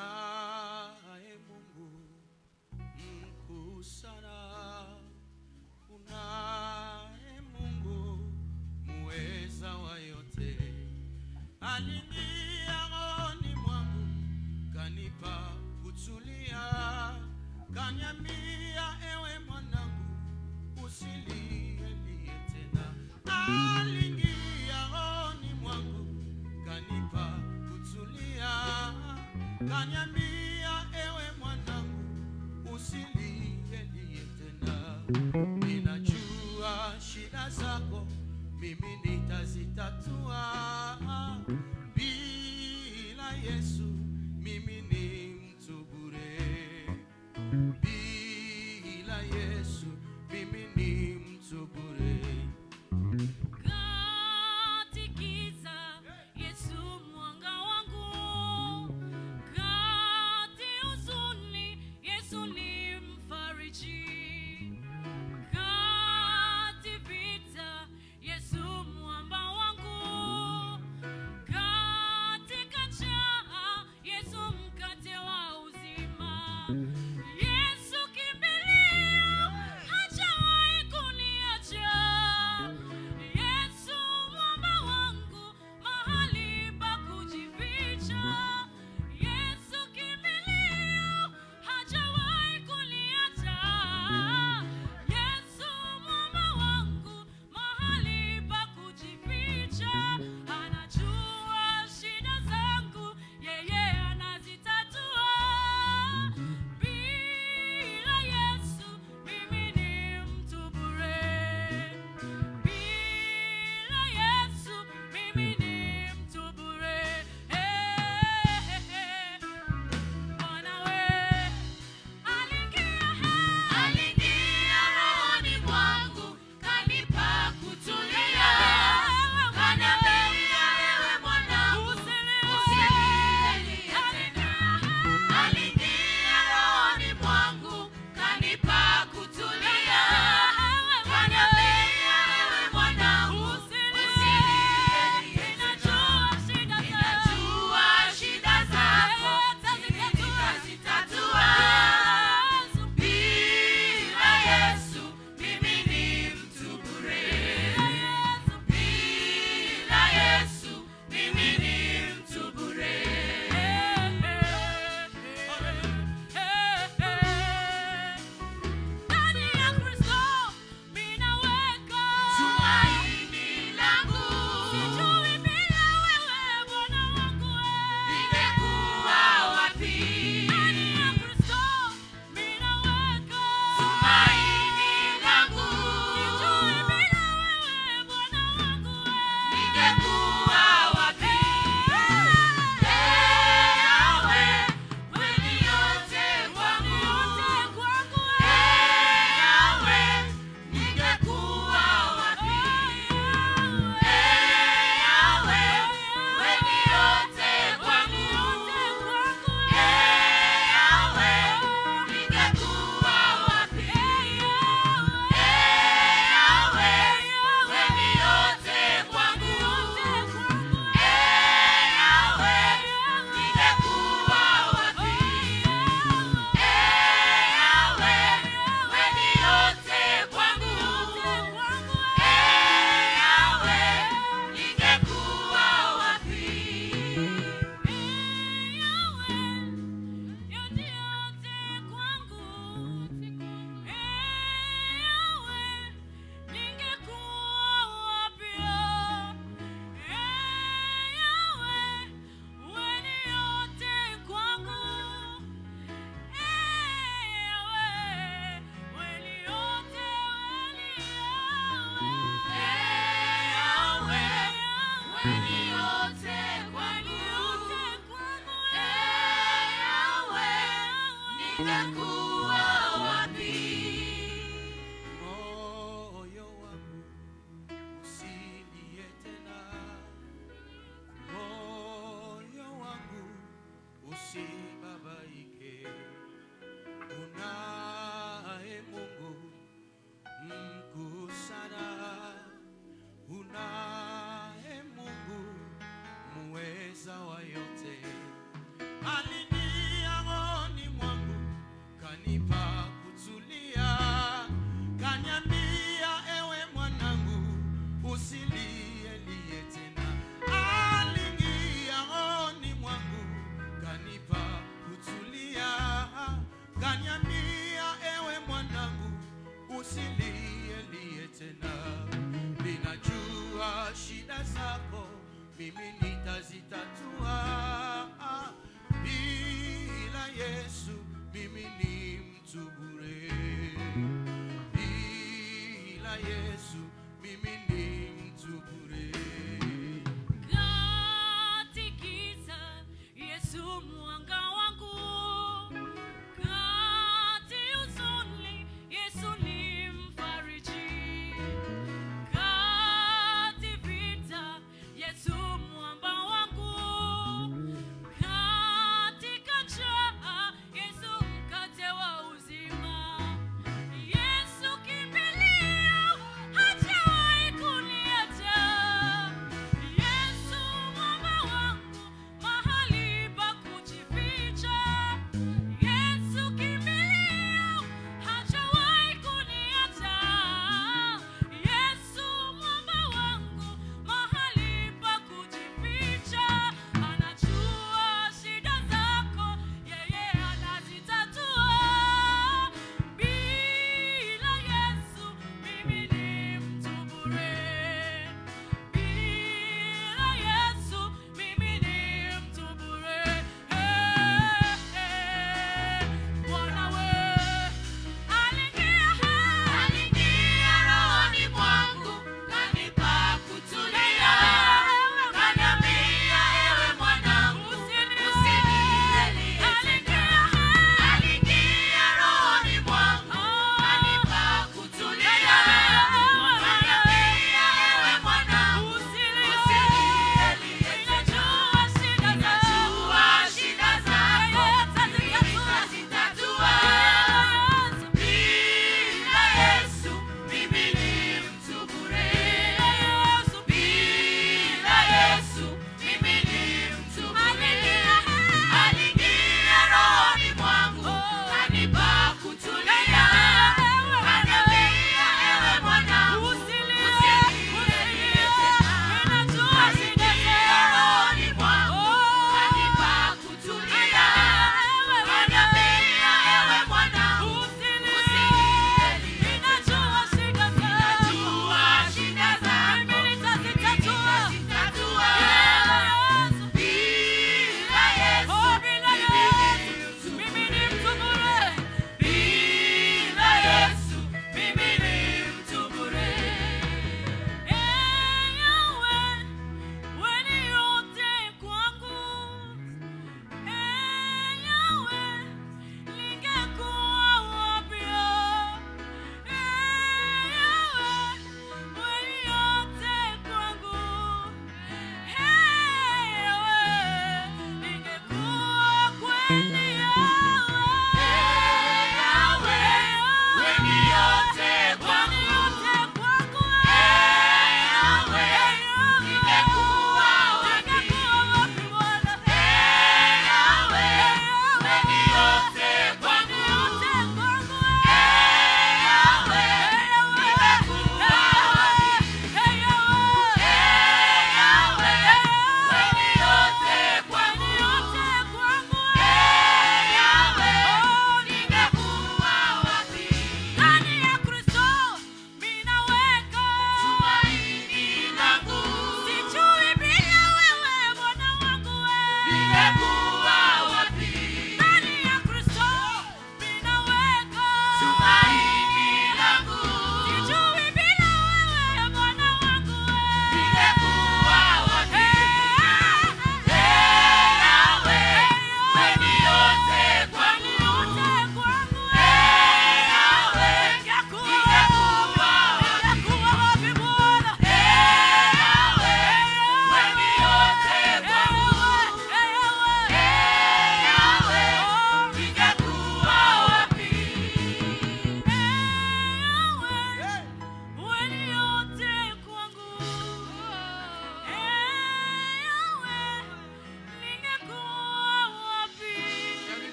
Unaye Mungu mkuu sana, unaye Mungu muweza wa yote. Aliingia rohoni mwangu, kanipa kutulia, kaniambia ewe mwanangu usilie tena. Aliingia rohoni mwangu, kanipa kutulia, kaniambia ewe mwanangu usilie tena. Ninajua shida zako mimi nitazitatua, bila Yesu mimi ni mtu bure, bila Yesu mimi ni mtu bure. Unaye Mungu muweza wa yote. Aliingia Yesu mimi ni mtu bure. Bila Yesu mimi ni mtu bure. Katikisa Yesu mwanga wangu, kati huzuni Yesu ni mfariji, kati vita Yesu mwamba wangu, katika njaa Yesu mkate wa uzima, Yesu kimbilio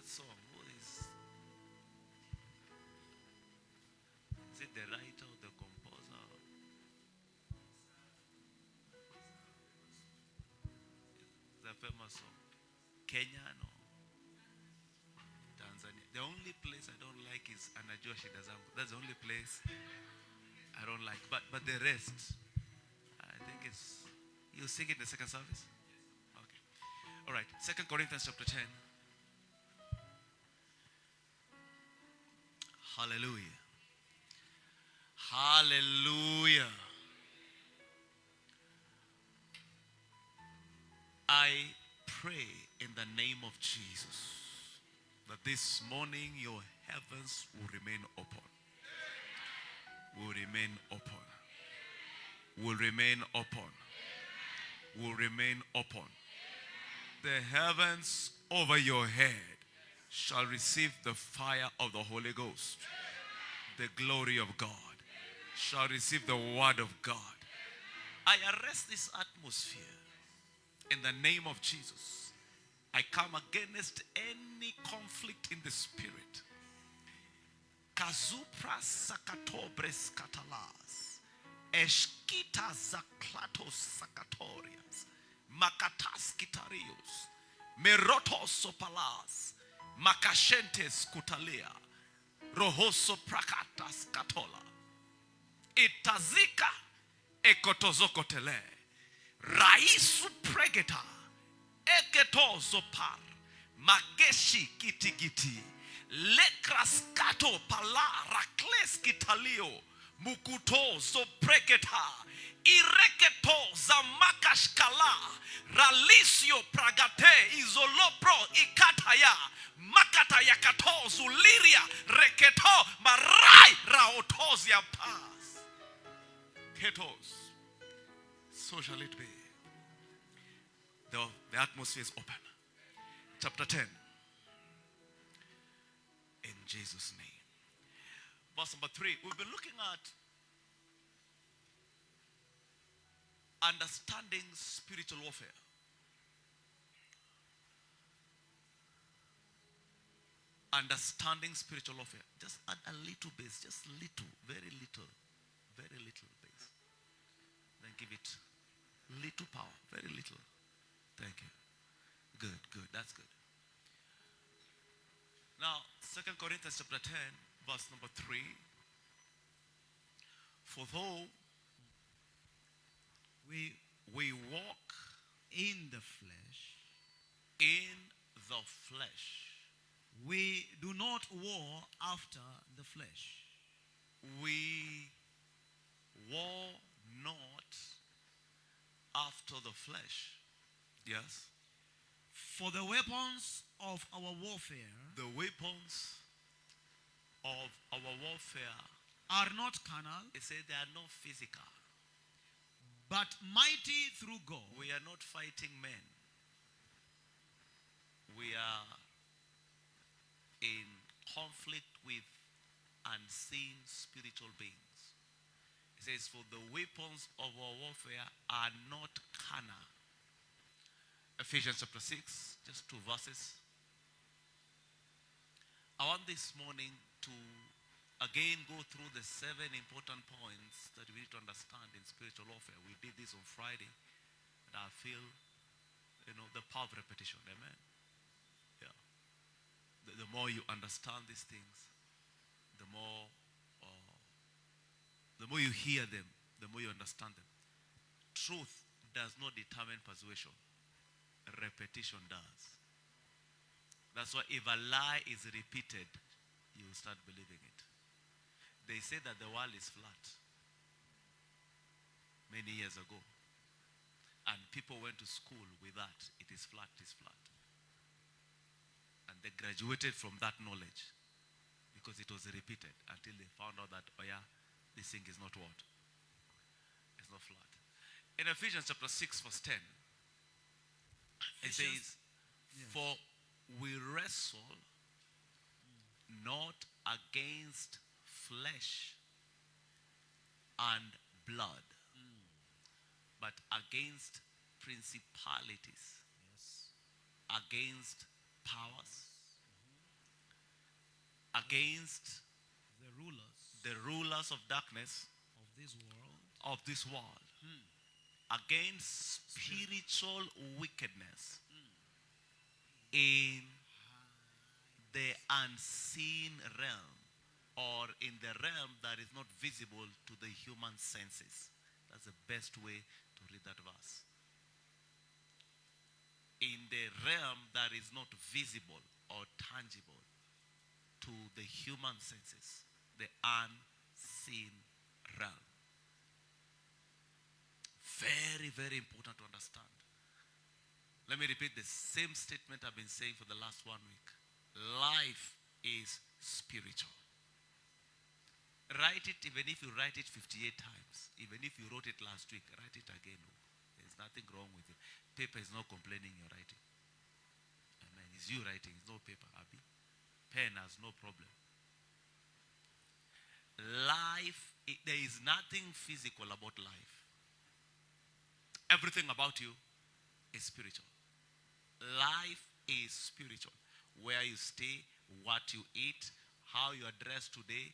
song? Who is it the writer or the composer? The famous song. Kenya, no. Tanzania. The only place I don't like is Anajua Shida Zangu. That's the only place I don't like. But the rest, I think it's... You sing it in the second service? Okay. All right. 2 Corinthians chapter 10. Hallelujah. Hallelujah. I pray in the name of Jesus that this morning your heavens will remain open. Will remain open. Will remain open. Will remain open. The heavens over your head shall receive the fire of the Holy Ghost. The glory of God shall receive the word of God. I arrest this atmosphere in the name of Jesus. I come against any conflict in the spirit. Kazupra sakatobres katalas. Eshkita zaklatos sakatorias. Makatas kitarios. Merotos sopalas. Makashentes kutalia. Rohoso prakatas katola. Itazika ekotozokotele. Raisu pregeta. Eketozopar. Mageshi kitigiti. Lekraskato pala rakles kitalio. Mukuto zopregeta. Ireketo zamakashkala. Ralisio pragate izolopro ikataya. Makata yakato zuliria reketo marai raotozia pas. Ketos. So shall it be. The atmosphere is open. Chapter 10. In Jesus' name. Verse number 3. We've been looking at understanding spiritual warfare. Understanding spiritual warfare. Just add a little base. Just little. Very little. Very little base. Then give it little power. Very little. Thank you. Good, good. That's good. Now, 2 Corinthians chapter 10, verse number 3. For though we walk In the flesh, we do not war after the flesh. we war not after the flesh. Yes. For the weapons of our warfare The weapons of our warfare, are not carnal, it says they are not physical. but mighty through God. We are not fighting men. We are in conflict with unseen spiritual beings. It says, for the weapons of our warfare are not carnal. Ephesians chapter 6, just 2 verses. I want this morning to again go through the 7 important points that we need to understand in spiritual warfare. We did this on Friday, and I feel, the power of repetition. Amen. Yeah. The more you understand these things, the more you hear them, the more you understand them. Truth does not determine persuasion. Repetition does. That's why if a lie is repeated, you will start believing it. They say that the world is flat many years ago. And people went to school with that. It is flat, it is flat. And they graduated from that knowledge because it was repeated until they found out that, oh yeah, this thing is not what? It's not flat. In Ephesians chapter 6 verse 10, it says, for we wrestle not against flesh and blood, but against principalities, against powers, against the rulers of darkness of this world, against spiritual wickedness in the unseen realm, or in the realm that is not visible to the human senses. That's the best way to read that verse. In the realm that is not visible or tangible to the human senses, the unseen realm. Very, very important to understand. Let me repeat the same statement I've been saying for the last 1 week. Life is spiritual. Write it, even if you write it 58 times. Even if you wrote it last week, write it again. There's nothing wrong with it. Paper is not complaining you're writing. Amen. It's you writing, it's no paper, Abby. Pen has no problem. Life, there is nothing physical about life. Everything about you is spiritual. Life is spiritual. Where you stay, what you eat, how you are dressed today,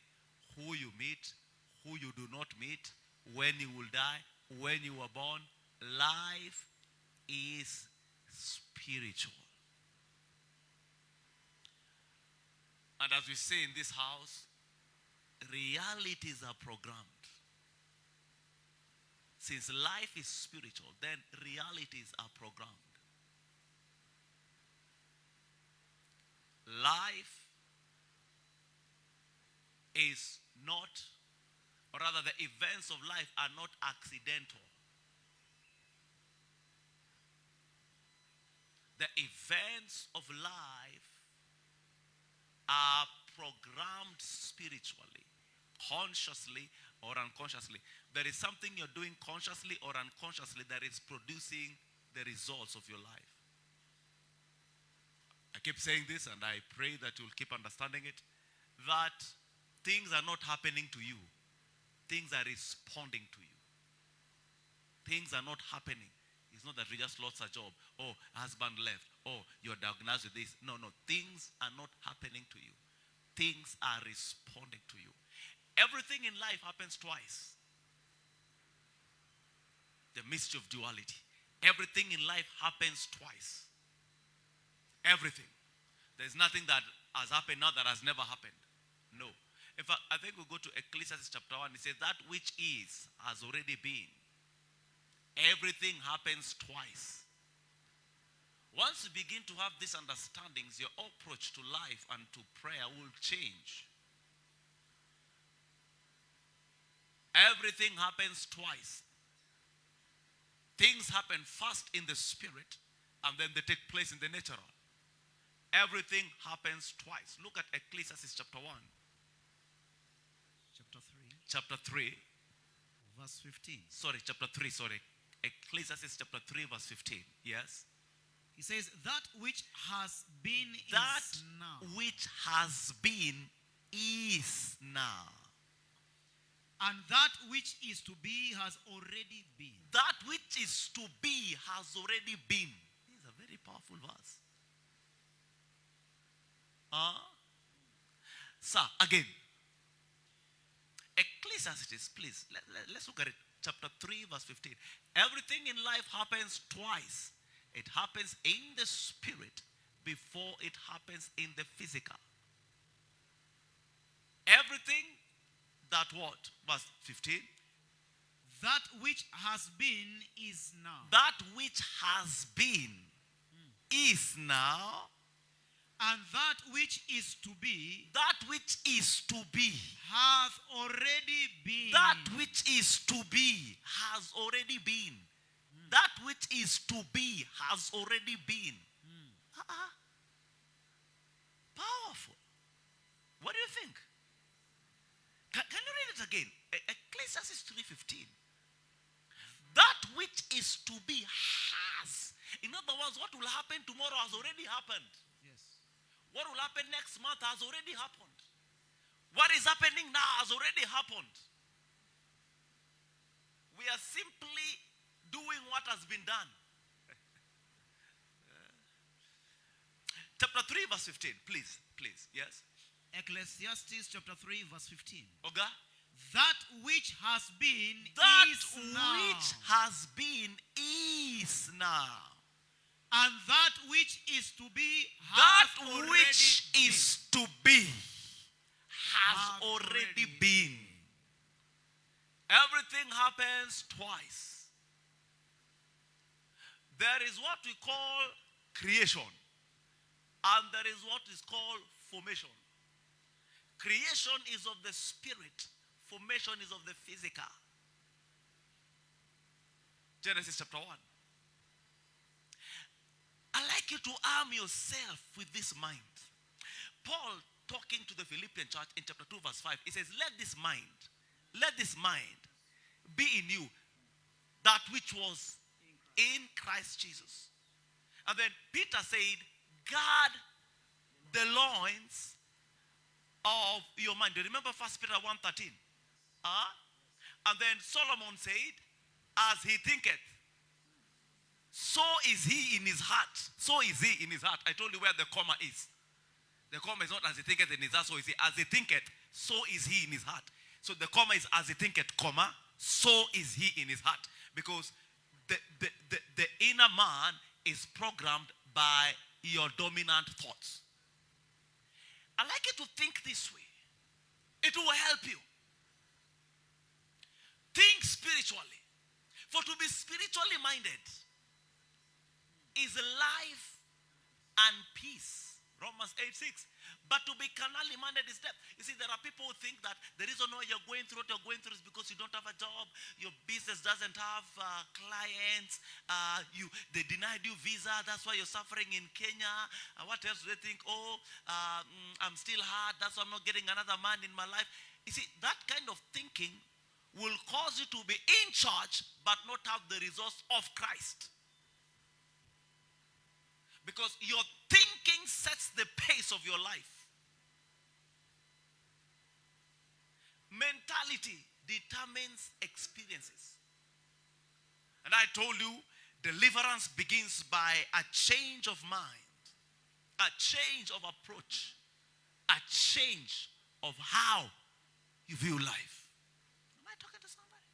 who you meet, who you do not meet, when you will die, when you were born. Life is spiritual. And as we say in this house, realities are programmed. Since life is spiritual, then realities are programmed. Life is not, or rather the events of life are not accidental. The events of life are programmed spiritually, consciously or unconsciously. There is something you're doing consciously or unconsciously that is producing the results of your life. I keep saying this, and I pray that you'll keep understanding it, that things are not happening to you. Things are responding to you. Things are not happening. It's not that we just lost a job. Oh, husband left. Oh, you're diagnosed with this. No. Things are not happening to you. Things are responding to you. Everything in life happens twice. The mystery of duality. Everything in life happens twice. Everything. There's nothing that has happened now that has never happened. No. In fact, I think we'll go to Ecclesiastes chapter 1. It says, that which is has already been. Everything happens twice. Once you begin to have these understandings, your approach to life and to prayer will change. Everything happens twice. Things happen first in the spirit, and then they take place in the natural. Everything happens twice. Look at Ecclesiastes chapter 1. Chapter 3. Verse 15. Chapter 3, Ecclesiastes chapter 3 verse 15. Yes. He says, that which has been that is now. which has been is now. And that which is to be has already been. That which is to be has already been. This is a very powerful verse. Sir, again. Ecclesiastes, please, let's look at it. Chapter 3, verse 15. Everything in life happens twice. It happens in the spirit before it happens in the physical. Everything that what? Verse 15. That which has been is now. That which has been is now. And that which is to be. That which is to be. Has already been. That which is to be has already been. That which is to be has already been. Powerful. What do you think? Can you read it again? Ecclesiastes 3:15. That which is to be has. In other words, what will happen tomorrow has already happened. Yes. What will happen next month has already happened. What is happening now has already happened. We are simply doing what has been done. Chapter 3 verse 15, please, yes. Ecclesiastes chapter 3 verse 15. Oga? That which has been That is now. which has been is now. And that which is to be That has already which been. is to be has Has already already been. Everything happens twice. There is what we call creation, and there is what is called formation. Creation is of the spirit, formation is of the physical. Genesis chapter 1. I like you to arm yourself with this mind. Paul, talking to the Philippian church in chapter 2 verse 5, he says, let this mind be in you, that which was in Christ Jesus. And then Peter said, guard the loins of your mind. Do you remember 1 Peter 1:13? And then Solomon said, as he thinketh, so is he in his heart. So is he in his heart. I told you where the comma is. The comma is not as he thinketh in his heart, so is he. As he thinketh, so is he in his heart. So the comma is as he thinketh, comma, so is he in his heart. Because the inner man is programmed by your dominant thoughts. I like you to think this way. It will help you. Think spiritually. For to be spiritually minded is life and peace. Romans 8:6. But to be carnally minded is death. You see, there are people who think that the reason why you're going through what you're going through is because you don't have a job, your business doesn't have clients, they denied you visa, that's why you're suffering in Kenya. What else do they think? I'm still hard, that's why I'm not getting another man in my life. You see, that kind of thinking will cause you to be in church but not have the resource of Christ. Because your thinking sets the pace of your life. Mentality determines experiences. And I told you, deliverance begins by a change of mind, a change of approach, a change of how you view life. Am I talking to somebody?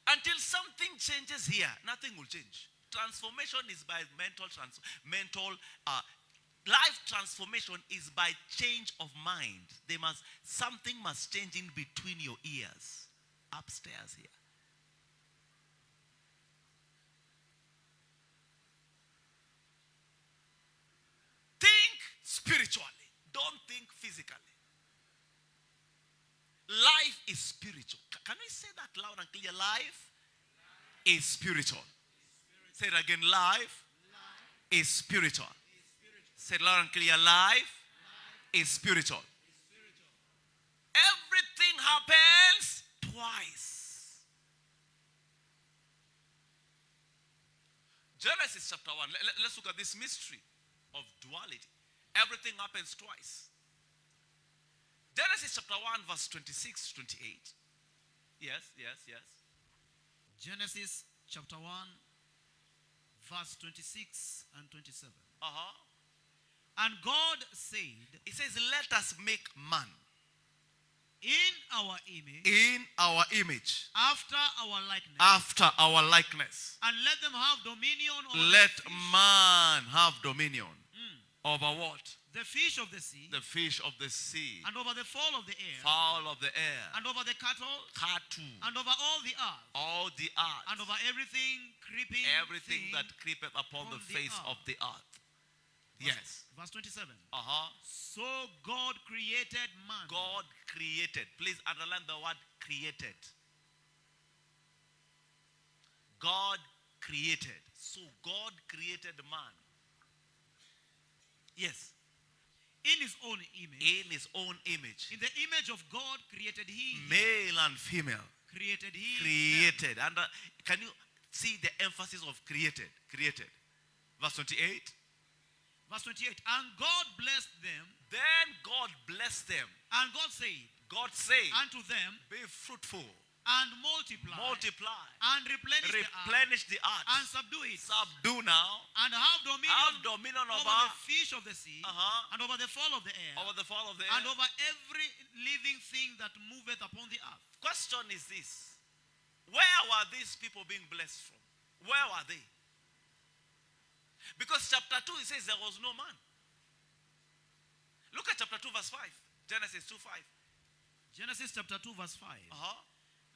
Until something changes here, nothing will change. Transformation is by life transformation is by change of mind. Something must change in between your ears, upstairs here. Think spiritually. Don't think physically. Life is spiritual. Can we say that loud and clear? Life is spiritual. Say it again. Life is spiritual. Say it loud and clear. Life is spiritual. Everything happens twice. Genesis chapter 1. Let's look at this mystery of duality. Everything happens twice. Genesis chapter 1 verse 26, 28. Yes. Genesis chapter 1 verse 26 and 27. And God said, It says, let us make man in our image, in our image, after our likeness, after our likeness. and let them have dominion over Let the fish, man have dominion over what? the fish of the sea, The fish of the sea, and over the fowl of the air, fowl of the air, and over the cattle, cattle, and over all the earth, all the earth, and over everything creeping everything thing. that creepeth upon on the the face earth. of the earth. Yes. Verse 27. So So God created man. God created. Please underline the word created. God created. So God created man. Yes. In his own image. In his own image. In the image of God created he. Male and female. Created he. Created. And can you see the emphasis of created? Created. Verse 28. Verse 28. And God blessed them. Then God blessed them. And God said God said, unto them, be fruitful. and multiply multiply, and replenish the earth and earth, subdue it subdue now, and have have dominion dominion over over, the fish of the sea Uh-huh. and over the fowl of the air over the fall of the and earth. over every living thing that moveth upon the earth. Question is this: where were these people being blessed from? Where were they? Because chapter 2 it says there was no man. Look at chapter 2 verse 5. Genesis 2 5. Genesis chapter 2 verse 5. Uh-huh.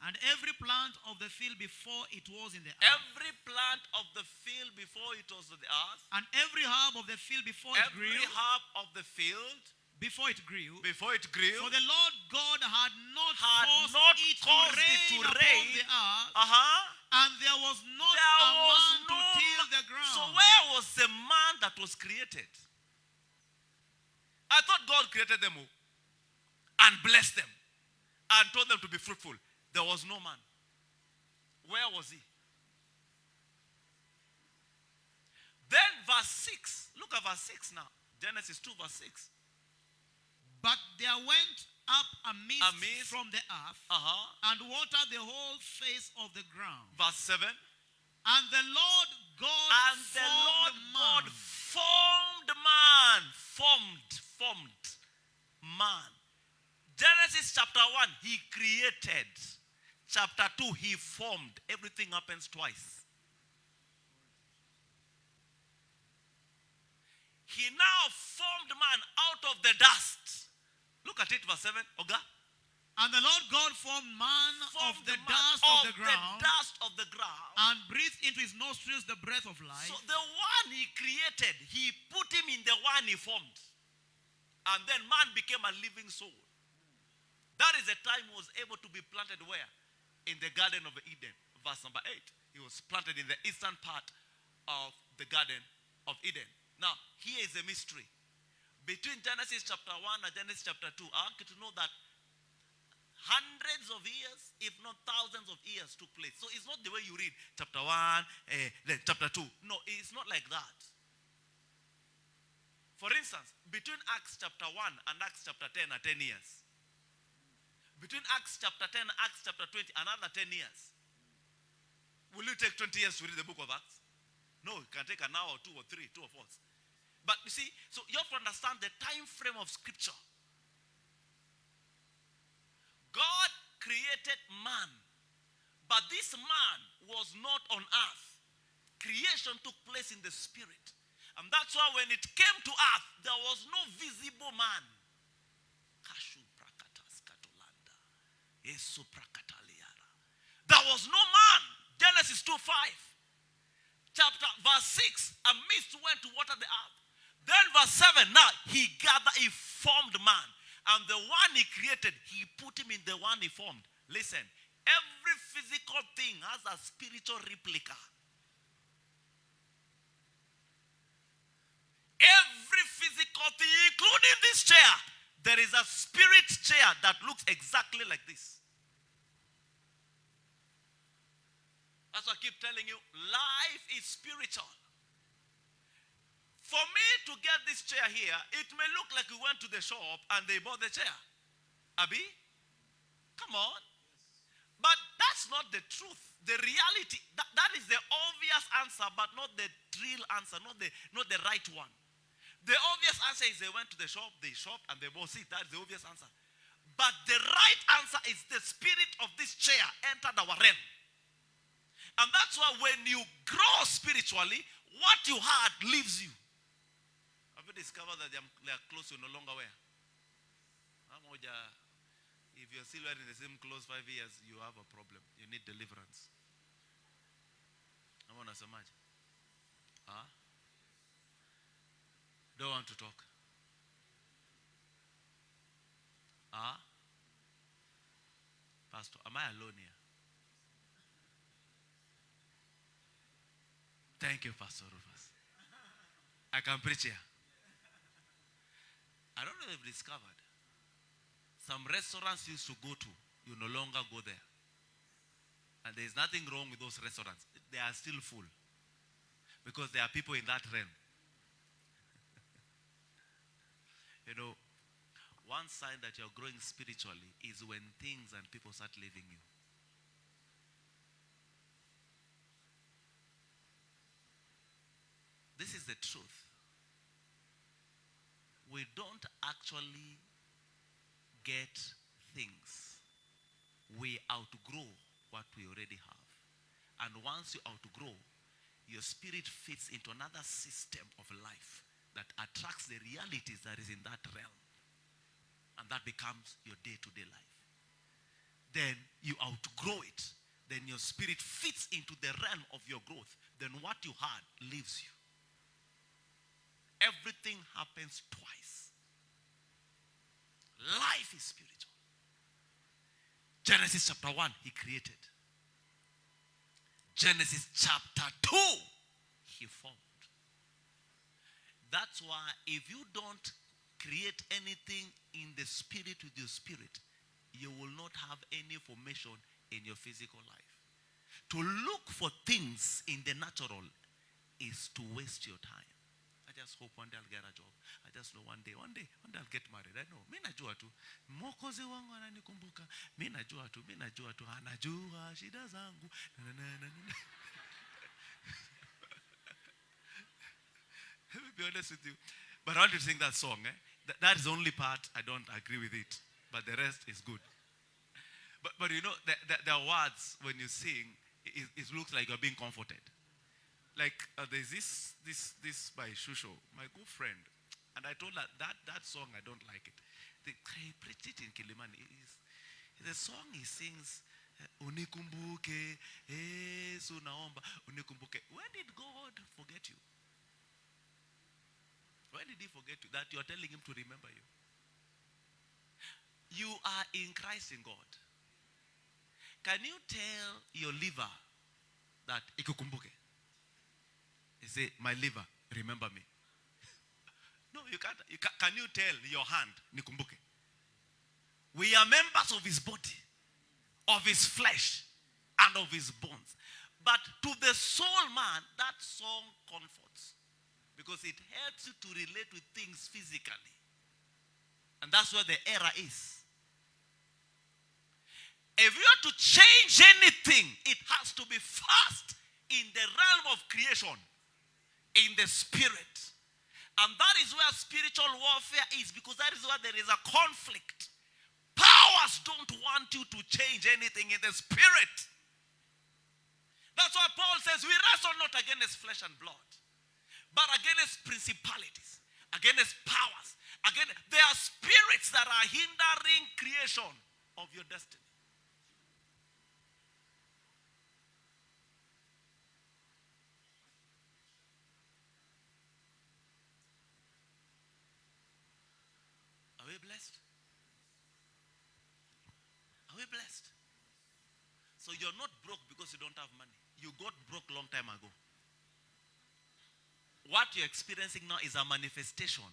And every plant of the field before it was in the earth, Every plant of the field before it was on the earth, and every herb of the field before it every grew, herb of the field before it grew, before it grew, for the Lord God had not had caused not it caused to it rain to upon rain. the earth, Uh-huh. and there was not There a was man to no till ma- the ground. So where was the man that was created? I thought God created them all and blessed them and told them to be fruitful. There was no man. Where was he? Then verse 6. Look at verse 6 now. Genesis 2 verse 6. But there went up a mist mist. from the earth, Uh-huh. and watered the whole face of the ground. Verse 7. And the Lord God And the formed Lord man God formed man. Formed man. Genesis chapter 1, he created. Chapter 2, he formed. Everything happens twice. He now formed man out of the dust. Look at it, verse 7. Oga. And the Lord God formed man of Formed the man dust of the ground, The dust of the ground. and breathed into his nostrils the breath of life. So the one he created, he put him in the one he formed. And then man became a living soul. That is the time he was able to be planted where? In the Garden of Eden. Verse number 8. He was planted in the eastern part of the Garden of Eden. Now, here is a mystery. Between Genesis chapter 1 and Genesis chapter 2, I want you to know that hundreds of years, if not thousands of years took place. So it's not the way you read chapter 1, then chapter 2. No, it's not like that. For instance, between Acts chapter 1 and Acts chapter 10 are 10 years. Between Acts chapter 10 and Acts chapter 20, another 10 years. Will you take 20 years to read the book of Acts? No, it can take an hour or 2 or 3, 2 or 4. But you see, so you have to understand the time frame of scripture. God created man, but this man was not on earth. Creation took place in the spirit. And that's why when it came to earth, there was no visible man. There was no man. Genesis 2:5. Verse 6, a mist went to water the earth. Then verse 7, now he formed man. And the one he created, he put him in the one he formed. Listen, every physical thing has a spiritual replica. Every physical thing, including this chair, there is a spirit chair that looks exactly like this. That's why I keep telling you, life is spiritual. For me to get this chair here, it may look like we went to the shop and they bought the chair. Abi? Come on. But that's not the truth. The reality, that is the obvious answer, but not the real answer, not the right one. The obvious answer is they went to the shop, they shopped, and they bought it. That's the obvious answer. But the right answer is the spirit of this chair entered our realm. And that's why when you grow spiritually, what you had leaves you. Have you discovered that their clothes you no longer wear? If you're still wearing the same clothes 5 years, you have a problem. You need deliverance. I want to imagine. Huh? Don't want to talk. Huh? Pastor, am I alone here? Thank you, Pastor Rufus. I can preach here. I don't know if you've discovered. Some restaurants you used to go to, you no longer go there. And there's nothing wrong with those restaurants. They are still full. Because there are people in that realm. You know, one sign that you're growing spiritually is when things and people start leaving you. truth, we don't actually get things. We outgrow what we already have. And once you outgrow, your spirit fits into another system of life that attracts the realities that is in that realm. And that becomes your day-to-day life. Then you outgrow it. Then your spirit fits into the realm of your growth. Then what you had leaves you. Everything happens twice. Life is spiritual. Genesis chapter 1, he created. Genesis chapter 2, he formed. That's why if you don't create anything in the spirit with your spirit, you will not have any formation in your physical life. To look for things in the natural is to waste your time. I just hope one day I'll get a job. I just know one day I'll get married. I know. Mimi najua tu. Mwokozi wangu ananikumbuka. Mimi najua tu. Anajua shida zangu. Let me be honest with you. But I want to sing that song. That is the only part I don't agree with it. But the rest is good. But you know, the words when you sing, it looks like you're being comforted. Like there's this by Shusho, my good friend. And I told her that song, I don't like it. He preached it in Kilimani. The song he sings, Unikumbuke, Sunaomba, Unikumbuke. When did God forget you? When did he forget you? That you are telling him to remember you. You are in Christ in God. Can you tell your liver that ikukumbuke? You say, my liver, remember me. No, you can't. Can you tell your hand, nikumbuke? We are members of his body, of his flesh, and of his bones. But to the soul man, that song comforts. Because it helps you to relate with things physically. And that's where the error is. If you are to change anything, it has to be first in the realm of creation, in the spirit. And that is where spiritual warfare is, because that is where there is a conflict. Powers don't want you to change anything in the spirit. That's why Paul says we wrestle not against flesh and blood, but against principalities, against powers. Again, there are spirits that are hindering creation of your destiny. Are we blessed? Are we blessed? So you're not broke because you don't have money. You got broke long time ago. What you're experiencing now is a manifestation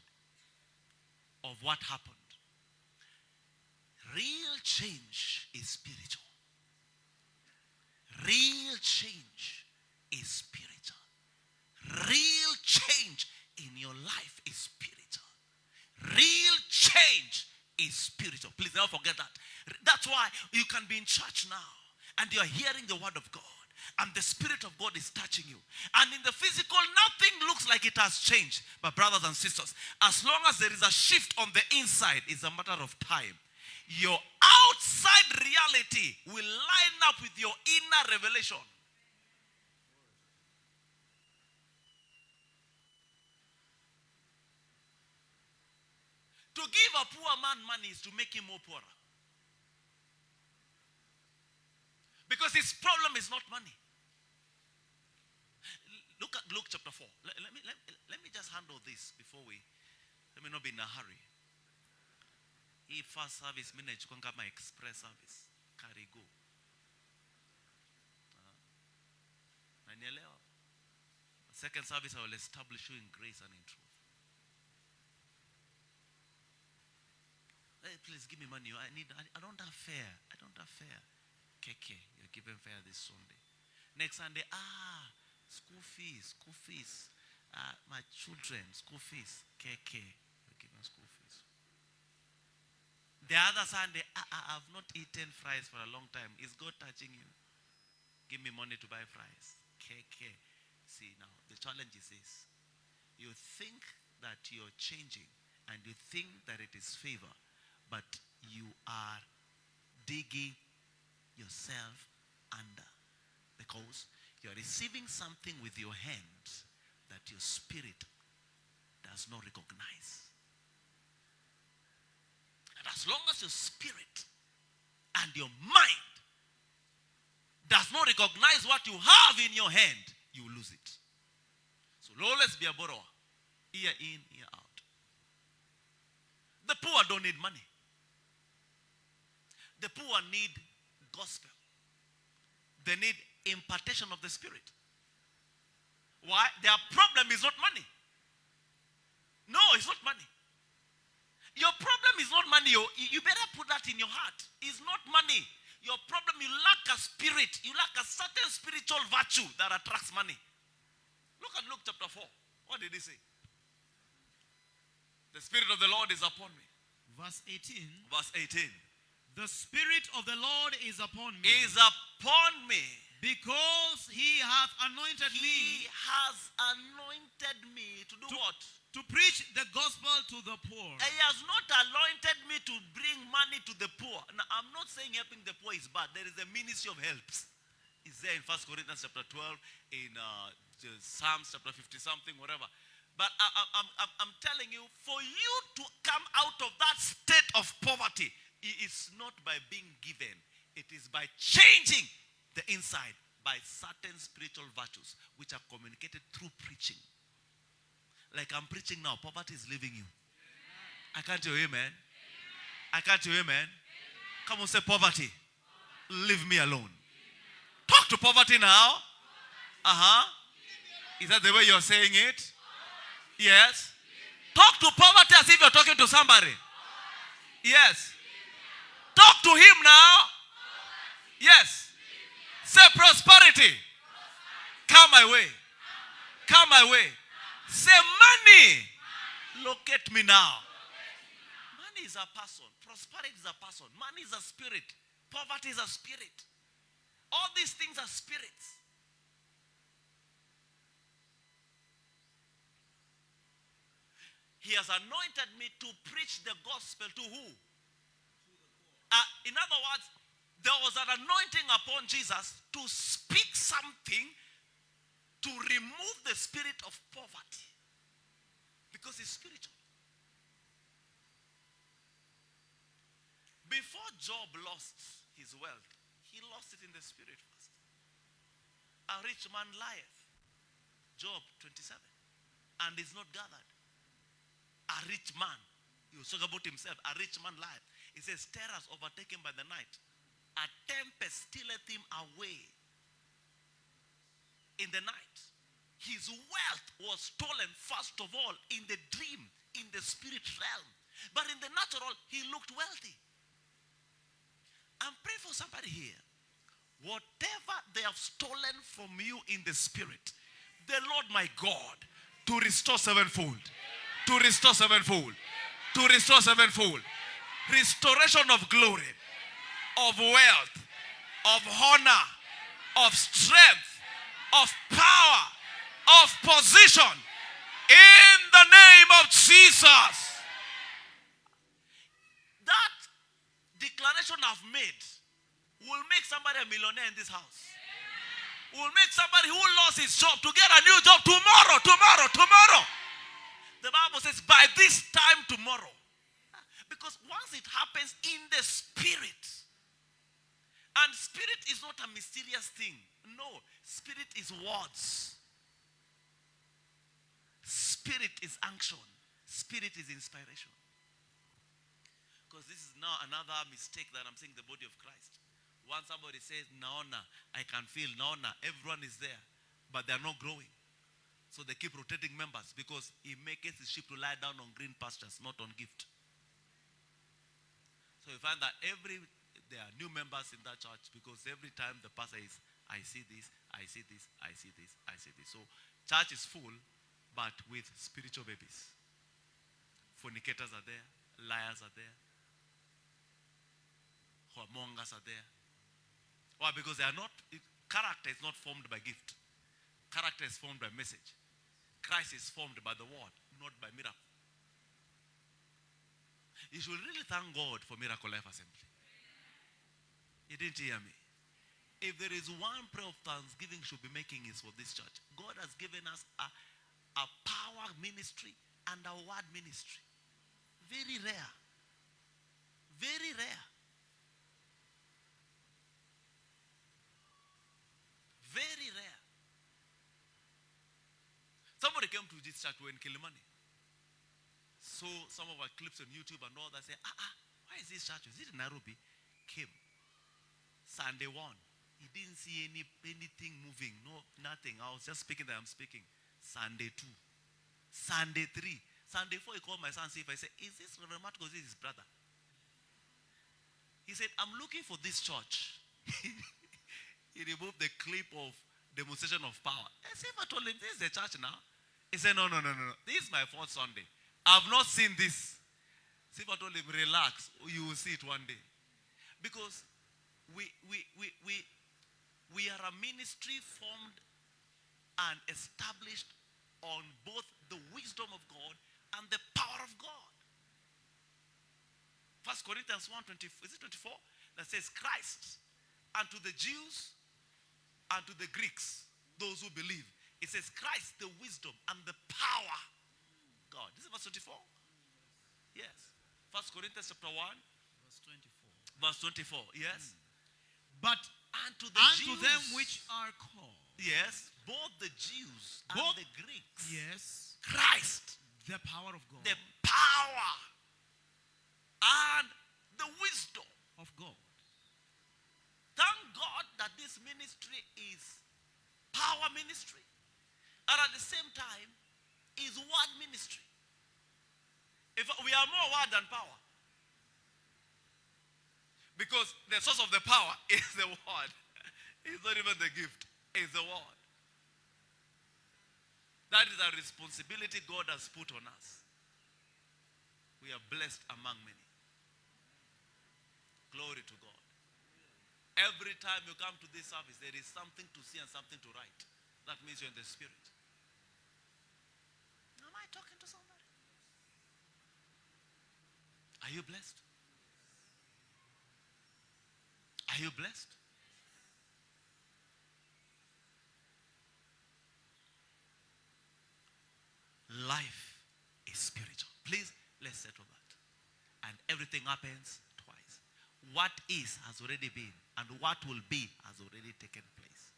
of what happened. Real change is spiritual. Real change is spiritual. Real change in your life is spiritual. Real change is spiritual. Please never forget that. That's why you can be in church now and you're hearing the word of God and the Spirit of God is touching you. And in the physical, nothing looks like it has changed. But brothers and sisters, as long as there is a shift on the inside, it's a matter of time. Your outside reality will line up with your inner revelation. To give a poor man money is to make him more poorer. Because his problem is not money. Look at Luke chapter 4. Let me just handle this before let me not be in a hurry. Hii first service mimi nachukua kama express service. Karigo. Nanielewa. Second service I will establish you in grace and in truth. Hey, please give me money. I don't have fare. I don't have fare. Keke, you're given fare this Sunday. Next Sunday, school fees. My children, school fees. Keke, you're given school fees. The other Sunday, I've not eaten fries for a long time. Is God touching you? Give me money to buy fries. Keke. See now, the challenge is this. You think that you're changing and you think that it is favor, but you are digging yourself under, because you're receiving something with your hands that your spirit does not recognize. And as long as your spirit and your mind does not recognize what you have in your hand, you lose it. So always be a borrower. Ear in, ear out. The poor don't need money. The poor need gospel. They need impartation of the Spirit. Why? Their problem is not money. No, it's not money. Your problem is not money. You better put that in your heart. It's not money. Your problem, you lack a spirit. You lack a certain spiritual virtue that attracts money. Look at Luke chapter 4. What did he say? The Spirit of the Lord is upon me. Verse 18. Verse 18. The Spirit of the Lord is upon me. Is upon me. Because he hath anointed He me. has anointed me to do what? To preach the gospel to the poor. He has not anointed me to bring money to the poor. Now, I'm not saying helping the poor is bad. There is a ministry of helps. It's there in 1 Corinthians chapter 12, in Psalms chapter 50 something, whatever. But I'm telling you, for you to come out of that state of poverty, it is not by being given. It is by changing the inside by certain spiritual virtues which are communicated through preaching. Like I'm preaching now, poverty is leaving you. I can't hear you, amen. I can't hear you, amen. Come on, say poverty. Leave me alone. Talk to poverty now. Is that the way you're saying it? Yes. Talk to poverty as if you're talking to somebody. Yes. Talk to him now. Yes. Say prosperity. Come my way. Come my way. Say money. Locate me now. Money is a person. Prosperity is a person. Money is a spirit. Poverty is a spirit. All these things are spirits. He has anointed me to preach the gospel to who? In other words, there was an anointing upon Jesus to speak something to remove the spirit of poverty. Because it's spiritual. Before Job lost his wealth, he lost it in the spirit first. A rich man lieth. Job 27. And is not gathered. A rich man. He was talking about himself. A rich man lieth. He says, terrors overtake him by the night. A tempest stealeth him away in the night. His wealth was stolen first of all in the dream, in the spirit realm. But in the natural, he looked wealthy. I'm praying for somebody here. Whatever they have stolen from you in the spirit, the Lord my God, to restore sevenfold. To restore sevenfold. To restore sevenfold. Restoration of glory, of wealth, of honor, of strength, of power, of position. In the name of Jesus. That declaration I've made will make somebody a millionaire in this house. Will make somebody who lost his job to get a new job tomorrow. The Bible says by this time tomorrow. Because once it happens in the spirit, and spirit is not a mysterious thing. No, spirit is words. Spirit is unction. Spirit is inspiration. Because this is now another mistake that I'm seeing in the body of Christ. Once somebody says, naona, I can feel, naona, everyone is there, but they're not growing. So they keep rotating members because he makes his sheep to lie down on green pastures, not on gift. So you find that there are new members in that church because every time the pastor is, I see this, I see this, I see this, I see this. So church is full, but with spiritual babies. Fornicators are there, liars are there, whoremongers are there. Why? Because they are not, character is not formed by gift. Character is formed by message. Christ is formed by the word, not by miracle. You should really thank God for Miracle Life Assembly. You didn't hear me. If there is one prayer of thanksgiving should be making is for this church. God has given us a power ministry and a word ministry. Very rare. Very rare. Very rare. Somebody came to this church in Kilimani. So some of our clips on YouTube and all that say, why is this church? Is it in Nairobi? Came. Sunday 1. He didn't see anything moving. No, nothing. I was just speaking that I'm speaking. Sunday 2. Sunday 3. Sunday 4, he called my son, see if I said, is this Reverend Matco? Is this his brother? He said, I'm looking for this church. He removed the clip of demonstration of power. I said, I told him, this is the church now. He said, no. This is my 4th Sunday. I've not seen this. Sifa told him, relax. You will see it one day. Because we are a ministry formed and established on both the wisdom of God and the power of God. 1 Corinthians 1:24, is it 24? That says Christ unto the Jews and to the Greeks, those who believe. It says Christ, the wisdom and the power. God. This is verse 24. Yes. 1 Corinthians chapter 1. Verse 24. Yes. But unto unto Jews, them which are called. yes, both the Jews and Both- the Greeks. Yes. Christ, The power of God. the power and the wisdom. Of God. Thank God that this ministry is power ministry. And at the same time, is word ministry. If we are more word than power. Because the source of the power is the word. It's not even the gift. It's the word. That is a responsibility God has put on us. We are blessed among many. Glory to God. Every time you come to this service, there is something to see and something to write. That means you're in the spirit. Am I talking to somebody? Are you blessed? Are you blessed? Life is spiritual. Please, let's settle that. And everything happens twice. What is has already been, and what will be has already taken place.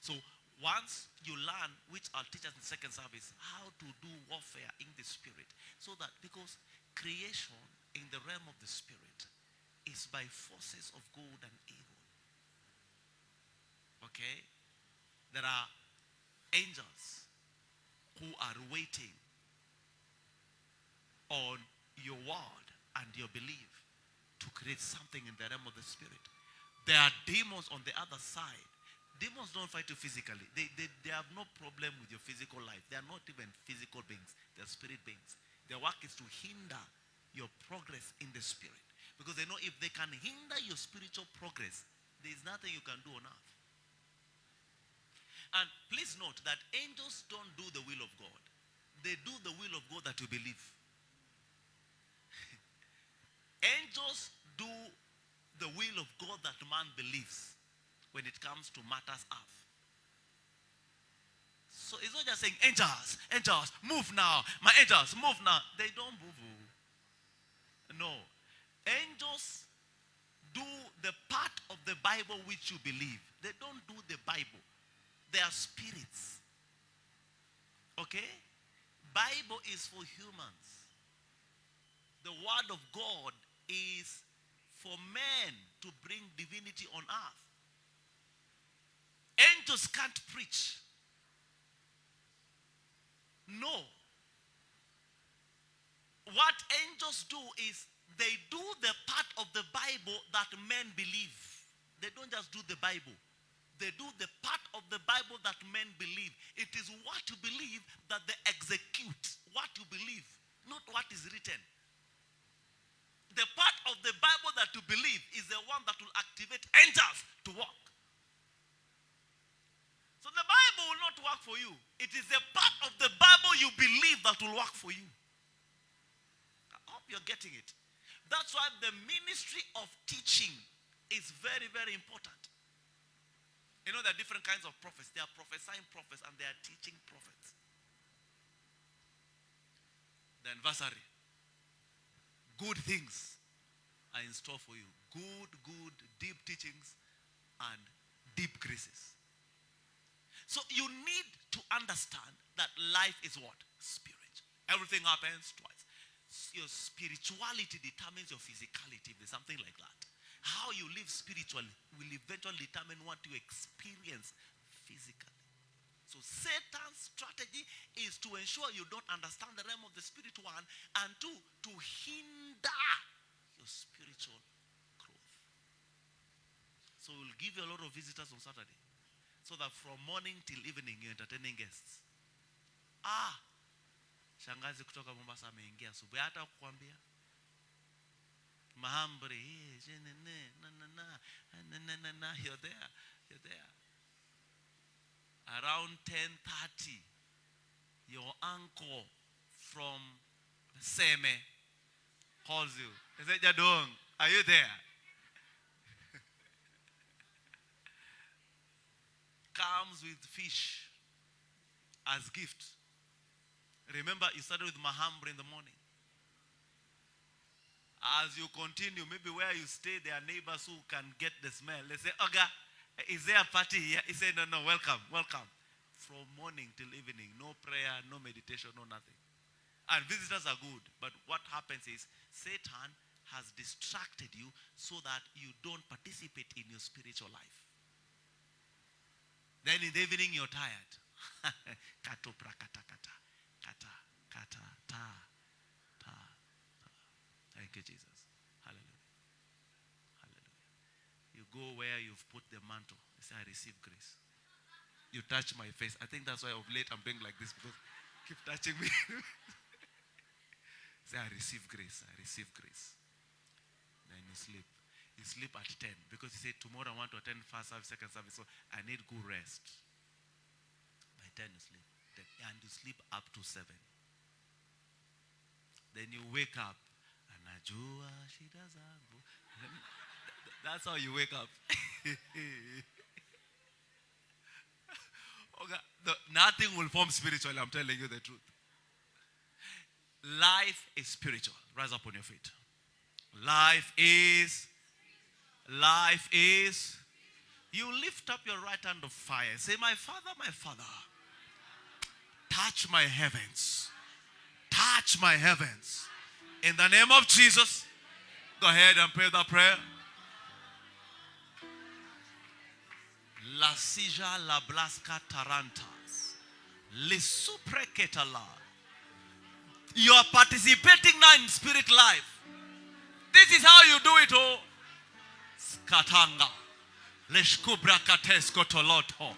So once you learn, which I'll teach us in the second service, how to do warfare in the spirit. So that, because creation in the realm of the spirit is by forces of good and evil. Okay? There are angels who are waiting on your word and your belief to create something in the realm of the spirit. There are demons on the other side. Demons don't fight you physically. They have no problem with your physical life. They are not even physical beings. They are spirit beings. Their work is to hinder your progress in the spirit. Because they know if they can hinder your spiritual progress, there is nothing you can do on earth. And please note that angels don't do the will of God. They do the will of God that you believe. Angels do the will of God that man believes when it comes to matters earth. So it's not just saying, angels, move now. My angels, move now. They don't move. No. Angels do the part of the Bible which you believe. They don't do the Bible. They are spirits. Okay? Bible is for humans. The word of God is for men to bring divinity on earth. Angels can't preach. No. What angels do is they do the part of the Bible that men believe. They don't just do the Bible. They do the part of the Bible that men believe. It is what you believe that they execute. What you believe, not what is written. The part of the Bible that you believe is the one that will activate angels to work. So the Bible will not work for you. It is the part of the Bible you believe that will work for you. I hope you're getting it. That's why the ministry of teaching is very, very important. You know, there are different kinds of prophets. There are prophesying prophets and there are teaching prophets. The anniversary. Good things are in store for you. Good, deep teachings and deep graces. So you need to understand that life is what? Spirit. Everything happens twice. Your spirituality determines your physicality. There's something like that. How you live spiritually will eventually determine what you experience physically. So Satan's strategy is to ensure you don't understand the realm of the spirit, one, and two, to hinder your spiritual growth. So we'll give you a lot of visitors on Saturday, so that from morning till evening you're entertaining guests. Shangazi kutoka Mombasa ameingia asubuhi, hata kukwambia mahambre, you're there. Around 10:30, your uncle from Seme calls you. He said, Jadong, are you there? Comes with fish as gift. Remember, you started with mahambre in the morning. As you continue, maybe where you stay, there are neighbors who can get the smell. They say, Oga, is there a party here? He said, no, welcome. From morning till evening, no prayer, no meditation, no nothing. And visitors are good. But what happens is, Satan has distracted you so that you don't participate in your spiritual life. Then in the evening, you're tired. Kato prakata kata. Kata, kata, ta. Thank you, Jesus. Hallelujah. You go where you've put the mantle. You say, I receive grace. You touch my face. I think that's why of late I'm doing like this, because keep touching me. Say, I receive grace. Then you sleep. You sleep at 10, because you say, tomorrow I want to attend first service, second service, so I need good rest. By 10 you sleep. And you sleep up to 7. Then you wake up. Anajua shida zangu. That's how you wake up. Okay, nothing will form spiritually, I'm telling you the truth. Life is spiritual. Rise up on your feet. Life is. You lift up your right hand of fire. Say, my Father, touch my heavens. Touch my heavens. In the name of Jesus, go ahead and pray that prayer. La sija la blaska tarantas. Lisupreketala. You are participating now in spirit life. This is how you do it, oh. Skatanga. Leshkubrakates kotoloto.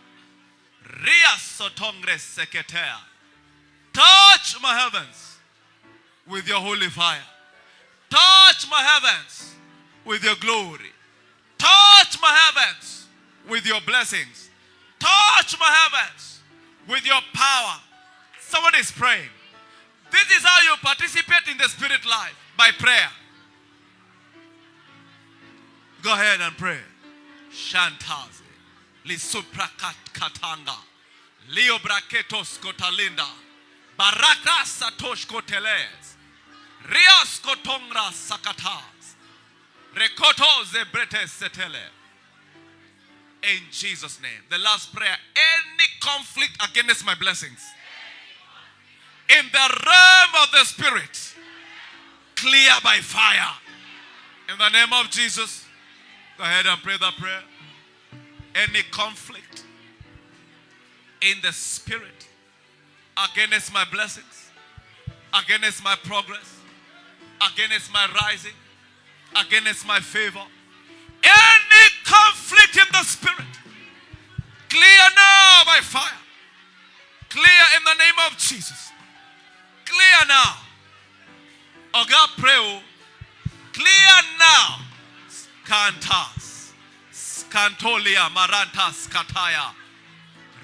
Ria sotongres seketea. Touch my heavens with your holy fire. Touch my heavens with your glory. Touch my heavens with your blessings. Touch my heavens with your power. Someone is praying. This is how you participate in the spirit life, by prayer. Go ahead and pray. Shantaze. Lisuprakat katanga. Leo braketos kotalinda. Baraka satosh koteles. Rias kotongra sakatas. Rekoto zebretes setele. In Jesus' name. The last prayer. Any conflict against my blessings, in the realm of the spirit, clear by fire. In the name of Jesus. Go ahead and pray that prayer. Any conflict in the spirit against my blessings, against my progress, against my rising, against my favor, any conflict in the spirit, clear now by fire. Clear in the name of Jesus. Clear now. Oh God, pray. Clear now. Skantas. Skantolia marantas kataya.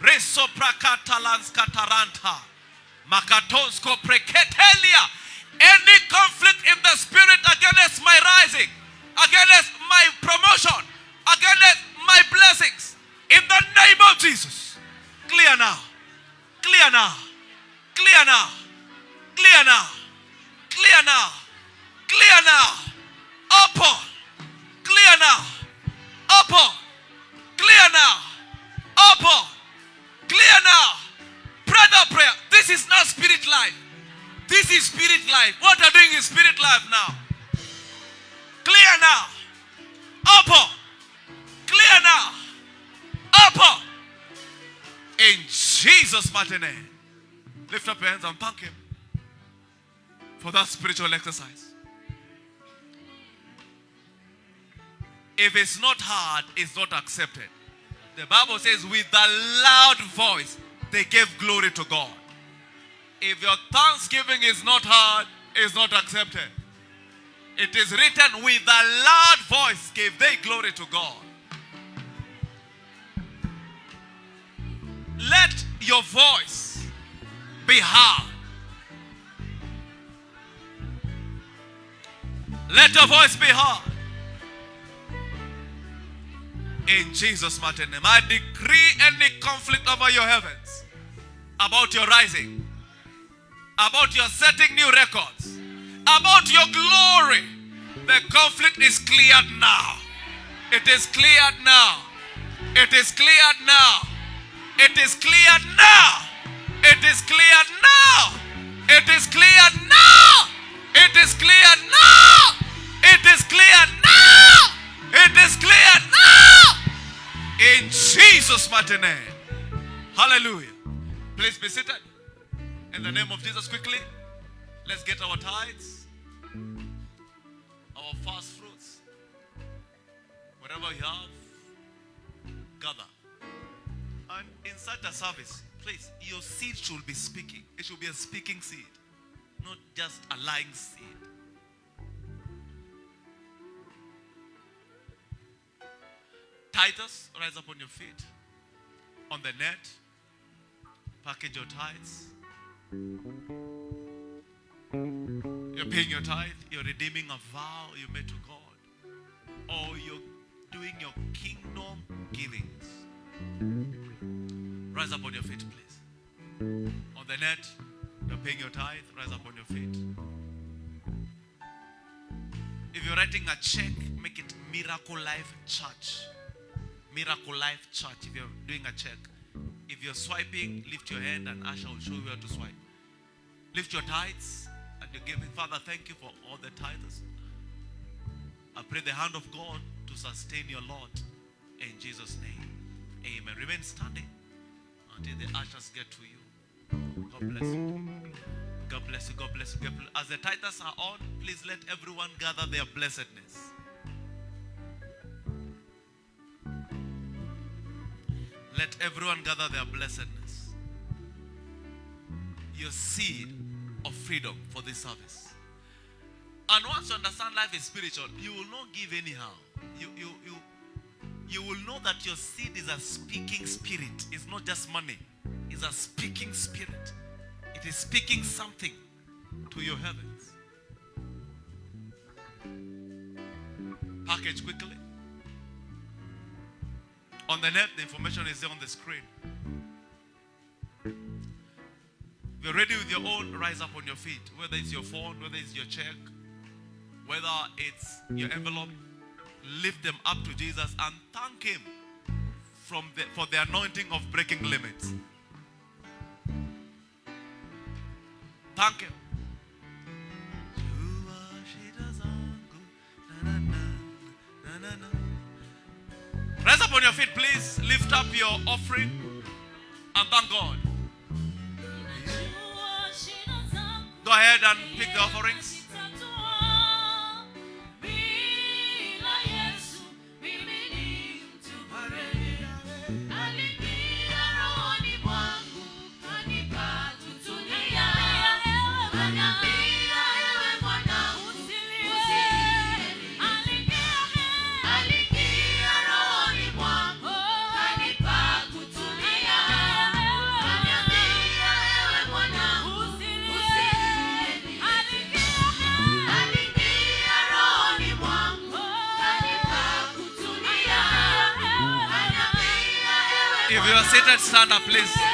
Resoprakatalans kataranta. Makatonsko preketelia. Any conflict in the spirit against my rising, against my promotion, against my blessings, in the name of Jesus, clear now. Clear now. Clear now. Clear now. Clear now. Clear now. Open. Clear now. Open. Clear now. Open. Clear now. Pray the prayer. This is not spirit life. This is spirit life. What you're doing is spirit life now. Clear now. Open. Clear now. Open. In Jesus' mighty name. Lift up your hands and thank Him for that spiritual exercise. If it's not hard, it's not accepted. The Bible says with a loud voice, they gave glory to God. If your thanksgiving is not hard, it's not accepted. It is written with a loud voice, gave they glory to God. Let your voice be heard. Let your voice be heard. In Jesus' mighty name, I decree any conflict over your heavens, about your rising, about your setting new records, about your glory. The conflict is cleared now. It is cleared now. It is cleared now. It is cleared now. It is cleared now. It is cleared now. It is cleared now. It is cleared now. It is cleared now. In Jesus' mighty name. Hallelujah. Please be seated. In the name of Jesus, quickly, let's get our tithes, our first fruits. Whatever you have, gather. And inside the service, please, your seed should be speaking. It should be a speaking seed, not just a lying seed. Tithers, rise up on your feet. On the net, package your tithes. You're paying your tithe, you're redeeming a vow you made to God, or you're doing your kingdom givings. Rise up on your feet, please. On the net, you're paying your tithe, rise up on your feet. If you're writing a check, make it Miracle Life Church. Miracle Life Church. If you're doing a check, if you're swiping, lift your hand and Asha will show you where to swipe. Lift your tithes and you're giving. Father, thank you for all the tithers. I pray the hand of God to sustain your Lord in Jesus' name. Amen. Remain standing until the ushers get to you. God bless you. God bless you. God bless you. As the tithers are on, please let everyone gather their blessedness. Let everyone gather their blessedness. Your seed of freedom for this service. And once you understand life is spiritual, you will not give anyhow. You will know that your seed is a speaking spirit. It's not just money. It's a speaking spirit. It is speaking something to your heavens. Package quickly. On the net, the information is there on the screen. If you're ready with your own, rise up on your feet. Whether it's your phone, whether it's your check, whether it's your envelope, lift them up to Jesus and thank Him for the anointing of breaking limits. Thank Him. Rise up on your feet, please. Lift up your offering and thank God. Go ahead and pick the offerings. If you are seated, stand up, please.